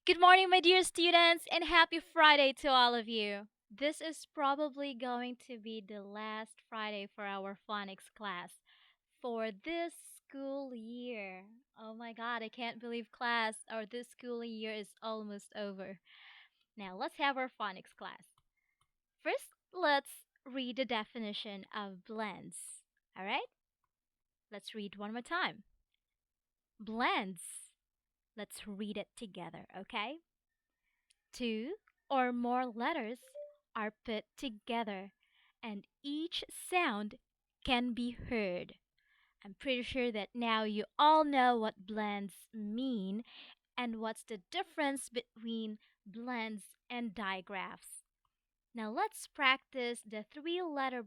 Good morning, my dear students, and happy Friday to all of you. This is probably going to be the last Friday for our phonics class for this school year. Oh my god, I can't believe class or this school year is almost over. Now, let's have our phonics class. First, let's read the definition of blends. All right? Let's read one more time. Blends. Let's read it together, okay? Two or more letters are put together, and each sound can be heard. I'm pretty sure that now you all know what blends mean and what's the difference between blends and digraphs. Now let's practice the three-letter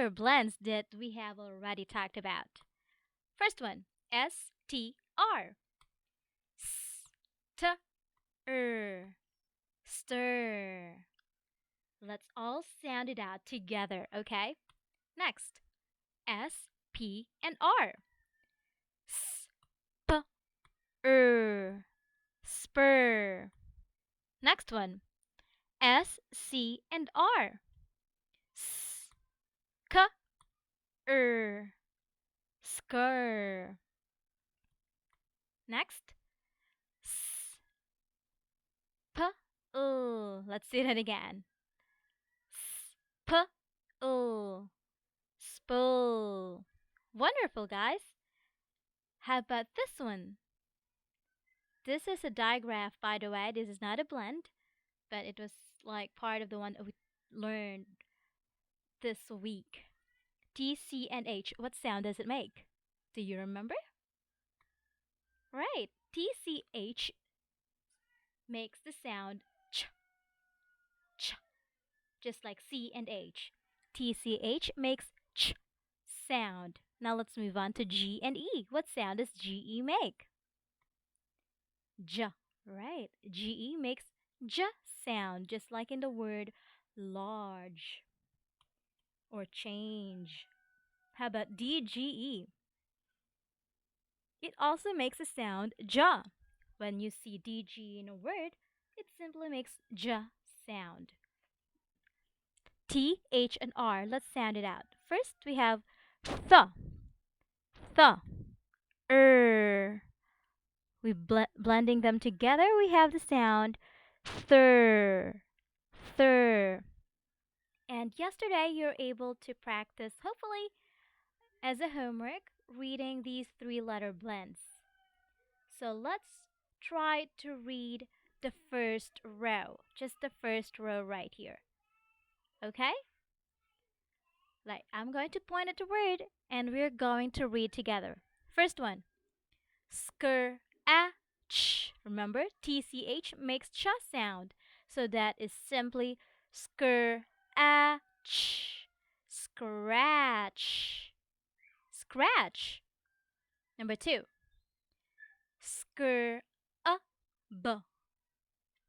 blends that we have already talked about. First one, STR. Stir. Stir. Let's all sound it out together, okay? Next, S, P, and R. Spur. Spur. Next one, S, C, and R. Skr. Skr. Next, sp. Let's say that again. Sp. Spool. Wonderful, guys. How about this one? This is a digraph, by the way. This is not a blend, but it was like part of the one that we learned this week. T, C, and H. What sound does it make? Do you remember? Right. TCH makes the sound ch, ch, just like C and H. TCH makes ch sound. Now let's move on to G and E. What sound does GE make? J. Right. GE makes J sound, just like in the word large or change. How about DGE? It also makes a sound J. When you see DG in a word, it simply makes J sound. T, H, and R. Let's sound it out. First, we have th, th, We blending them together, we have the sound thir, thir. And yesterday, you're able to practice, hopefully, as a homework, reading these three-letter blends. So let's try to read the first row, just the first row right here. Okay? Like, I'm going to point at the word and we're going to read together. First one, skr a ch. Remember, TCH makes ch sound. So that is simply skr a ch. Scratch. Scratch. Number two, skr a b.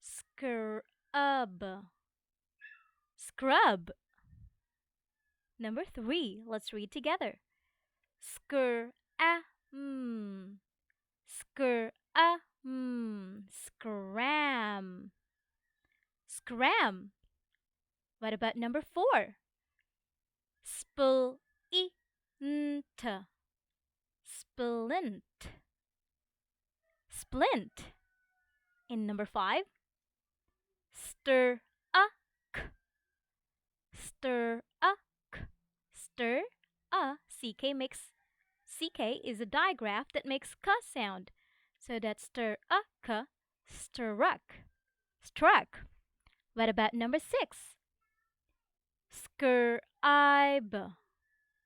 Scrub. Scrub. Number three, let's read together. Skr a m. Skr a m. Scram. Scram. What about number four? Splint. Splint. Splint. In number five, stir uck. Stir uck. Stir CK makes CK is a digraph that makes k sound. So that's stir uck, struck. Struck. What about number six? Scribe.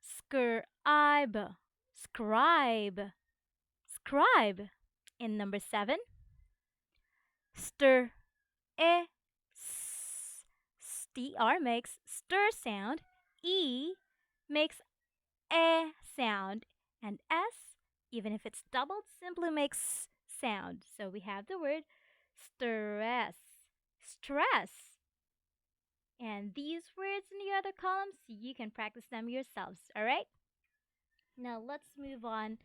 Scribe. Scribe. Scribe. In number seven, stir e STR makes stir sound, E makes e sound, and S, even if it's doubled, simply makes sound. So we have the word stress. Stress. And these words in the other columns, you can practice them yourselves, alright? Now let's move on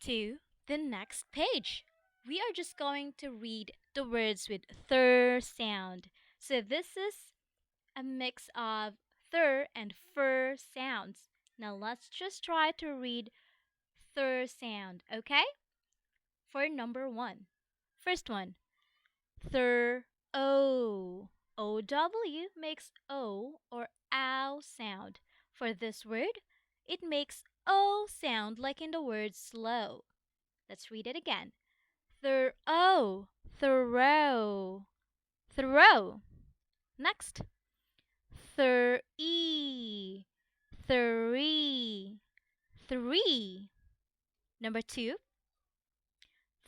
to the next page. we are just going to read the words with thir sound. So this is a mix of thir and fur sounds. Now let's just try to read thir sound, okay? For number one. First one, thir o. O-W makes O or ow sound. For this word, it makes O sound like in the word slow. Let's read it again. Throw, throw, throw. Next, three, three, three. Number two,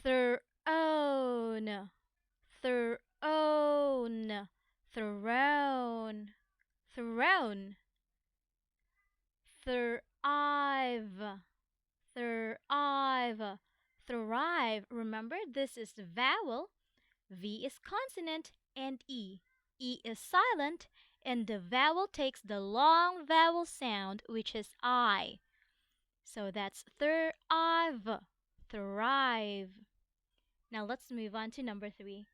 thrown, thrown, thrown, thrown. Thrive, thrive, thrive. Remember, this is vowel. V is consonant and E. E is silent and the vowel takes the long vowel sound which is I. So that's thrive, thrive. Now let's move on to number three.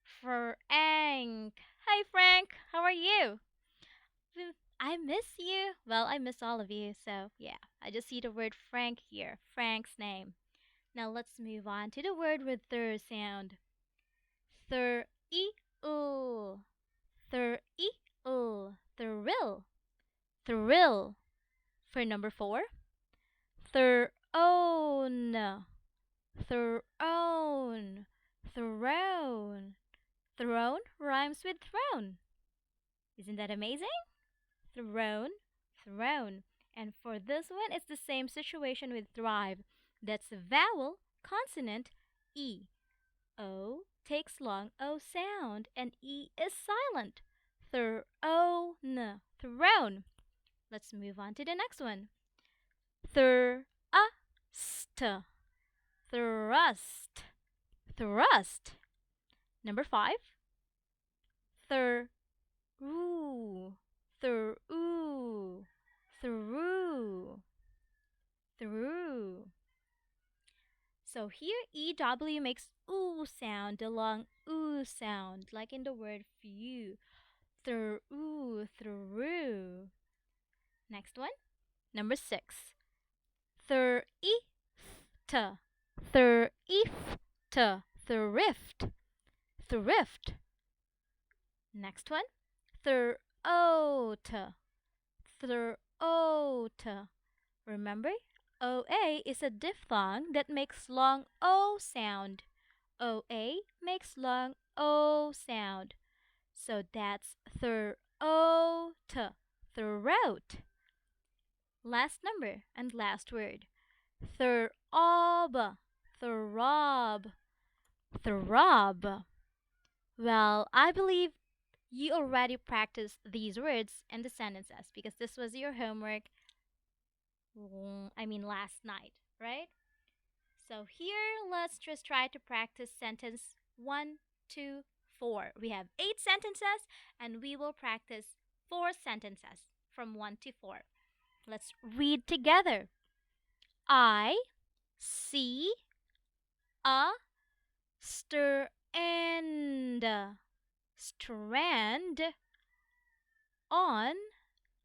Frank. Hi Frank, how are you? I miss you. Well, I miss all of you. So yeah, I just see the word Frank here. Frank's name. Now let's move on to the word with third sound. Thir e u. Thir e u. Thrill. Thrill. For number four. Throne. Throne. Throne. Throne rhymes with throne. Isn't that amazing? Throne. Throne. And for this one, it's the same situation with thrive. That's the vowel, consonant, E. O takes long O sound and E is silent. Throne. Throne. Let's move on to the next one. Thrust. Thrust. Thrust. Number five. Through. Through. Through. Through. So here EW makes oo sound, the long oo sound, like in the word few. Through, through. Next one, number six. Thrift, thrift, thrift, thrift. Next one, throat, throat. Remember, OA is a diphthong that makes long O sound. OA makes long O sound. So that's throat, throat. Last number and last word. Throb, throb, throb. Well, I believe you already practiced these words and the sentences because this was your homework, last night, right? So here, let's just try to practice sentence one, two, four. We have 8 sentences and we will practice 4 sentences from 1 to 4. Let's read together. I see a strand, strand on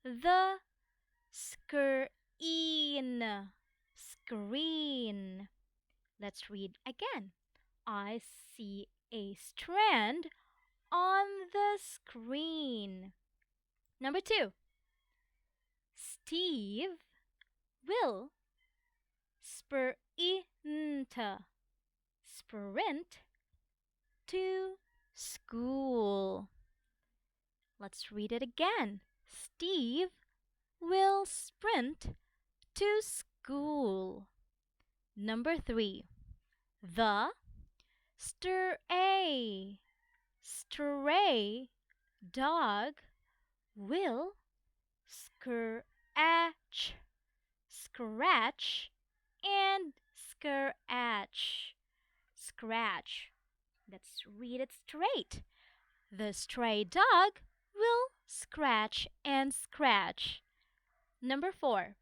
the screen, screen. Let's read again. I see a strand on the screen. Number 2. Steve will sprint to school. Let's read it again. Steve will sprint to school. Number 3. The stray, stray dog will scratch, scratch, and scratch, scratch. Let's read it straight. The stray dog will scratch and scratch. Number 4.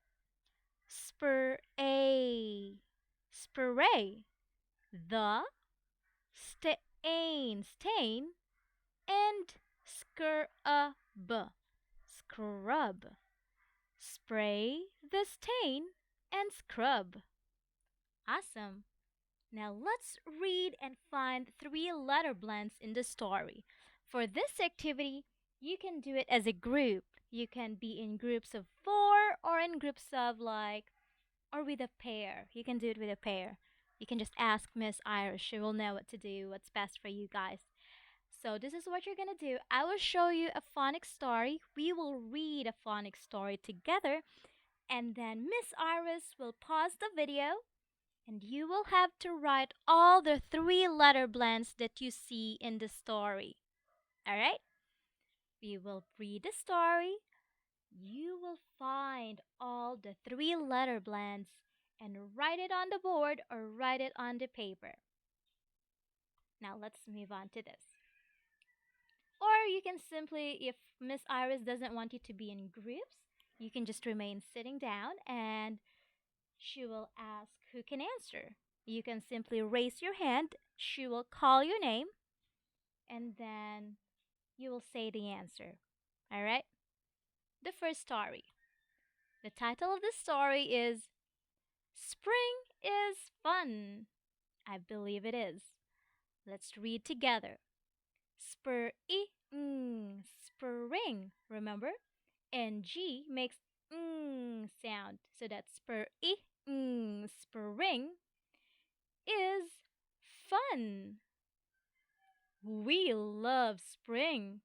Spray, spray. The stain, and scrub, scrub. Spray the stain and scrub. Awesome. Now let's read and find three letter blends in the story. For this activity, you can do it as a group. You can be in groups of four or in groups of or with a pair. You can do it with a pair. You can just ask Miss Iris. She will know what to do, what's best for you guys. So this is what you're gonna do. I will show you a phonics story. We will read a phonics story together, and then Miss Iris will pause the video and you will have to write all the three letter blends that you see in the story. Alright? We will read the story. You will find all the three letter blends and write it on the board or write it on the paper. Now let's move on to this. Or you can simply, if Miss Iris doesn't want you to be in groups, you can just remain sitting down and she will ask who can answer. You can simply raise your hand, she will call your name, and then you will say the answer. Alright? The first story. The title of the story is Spring is Fun. I believe it is. Let's read together. Spring. Remember? NG makes sound. So that's spring is fun. We love spring.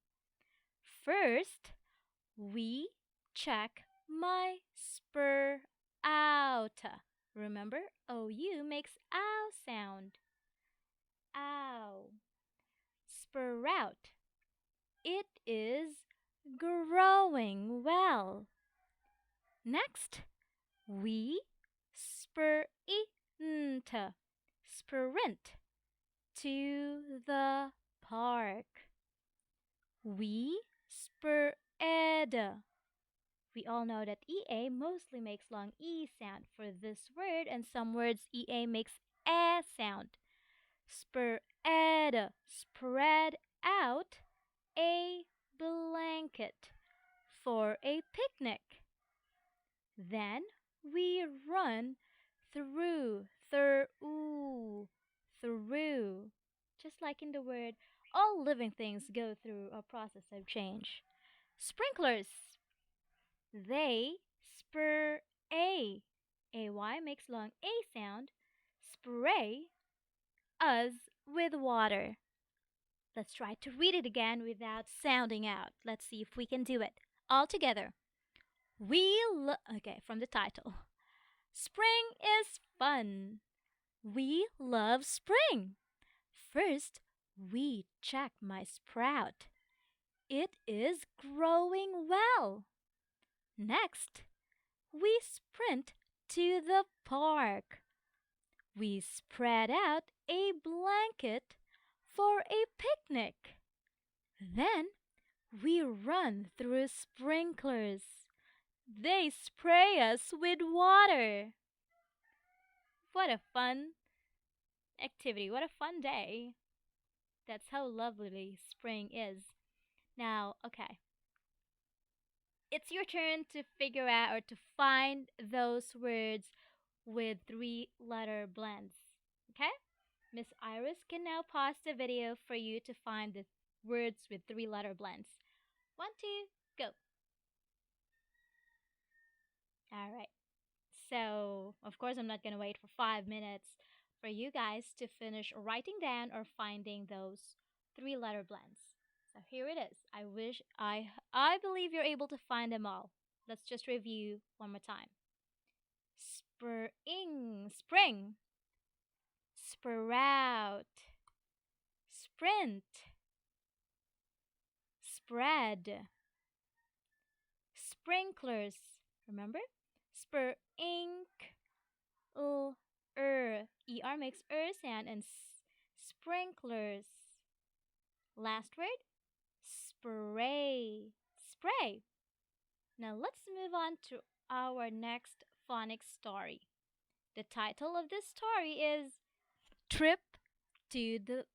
First, we check my spur out. Remember, OU makes ow sound. Ow. Sprout. It is growing well. Next, we sprint, sprint to the park. We spread. We all know that EA mostly makes long E sound for this word, and some words EA makes A sound. Spread, spread out a blanket for a picnic. Then we run through. Just like in the word, all living things go through a process of change. Sprinklers, they spray. AY makes long A sound. Spray us with water. Let's try to read it again without sounding out. Let's see if we can do it. All together. Okay, from the title. Spring is fun. We love spring. First, we check my sprout. It is growing well. Next, we sprint to the park. We spread out a blanket for a picnic. Then we run through sprinklers. They spray us with water. What a fun activity. What a fun day. That's how lovely spring is. Now, okay. It's your turn to figure out or to find those words with three letter blends. Okay? Miss Iris can now pause the video for you to find the words with three letter blends. 1, 2, go. Alright. So, of course, I'm not going to wait for 5 minutes for you guys to finish writing down or finding those three letter blends. So here it is. I believe you're able to find them all. Let's just review one more time. Spring, sprout, sprint, spread, sprinklers. Remember? ER makes sound and sprinklers. Last word, spray. Now let's move on to our next phonics story. The title of this story is Trip to the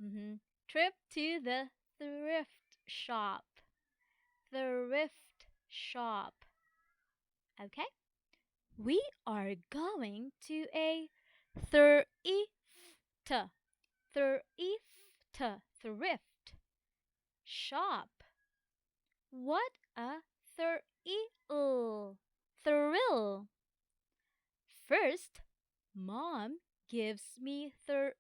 Mm-hmm. Trip to the thrift shop. Thrift shop. Okay? We are going to a thrift. Thrift shop. What a thrill. Thrill. First, mom gives me $3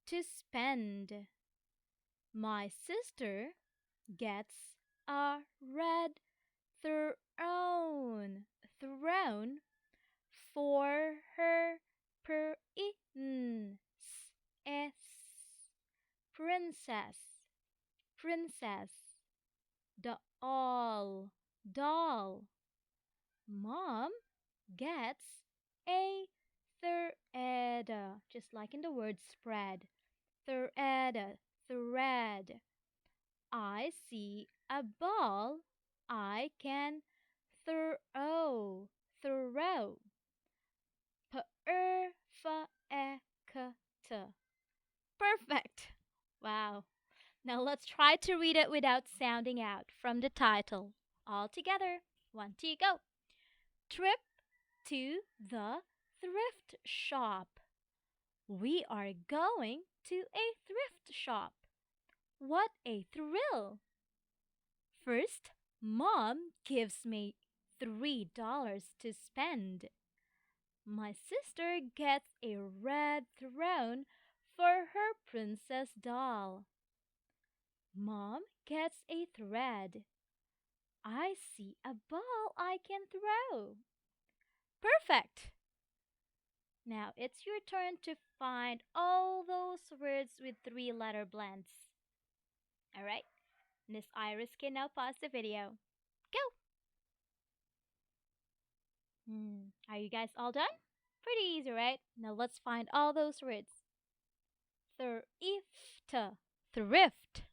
to spend. My sister gets a red throne throne for her princess princess doll. Mom gets a thread, just like in the word spread. Thread. I see a ball I can throw. Throw. Perfect. Perfect. Wow. Now let's try to read it without sounding out from the title. All together. One, two, go. Trip to the thrift shop. We are going to a thrift shop. What a thrill! First, Mom gives me $3 to spend. My sister gets a red throne for her princess doll. Mom gets a thread. I see a ball I can throw. Perfect! Now it's your turn to find all those words with three-letter blends. Alright? Miss Iris can now pause the video. Go! Are you guys all done? Pretty easy, right? Now let's find all those words. Thrift, thrift,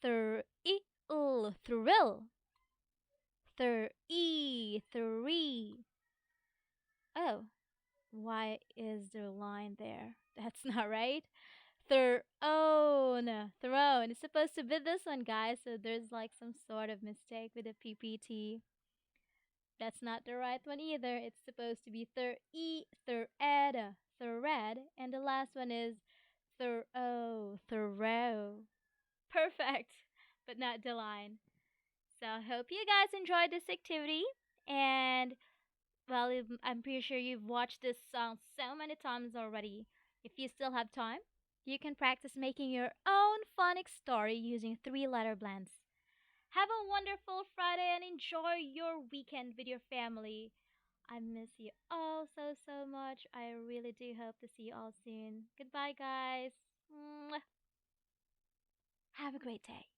thrill, thrill, three. Oh, why is there a line there? That's not right. Throne. It's supposed to be this one, guys. So there's like some sort of mistake with the PPT. That's not the right one either. It's supposed to be thread, and the last one is throw. Perfect, but not the line. So I hope you guys enjoyed this activity, and well, I'm pretty sure you've watched this song so many times already. If you still have time, you can practice making your own phonics story using three-letter blends. Have a wonderful Friday and enjoy your weekend with your family. I miss you all so, so much. I really do hope to see you all soon. Goodbye, guys. Mwah. Have a great day.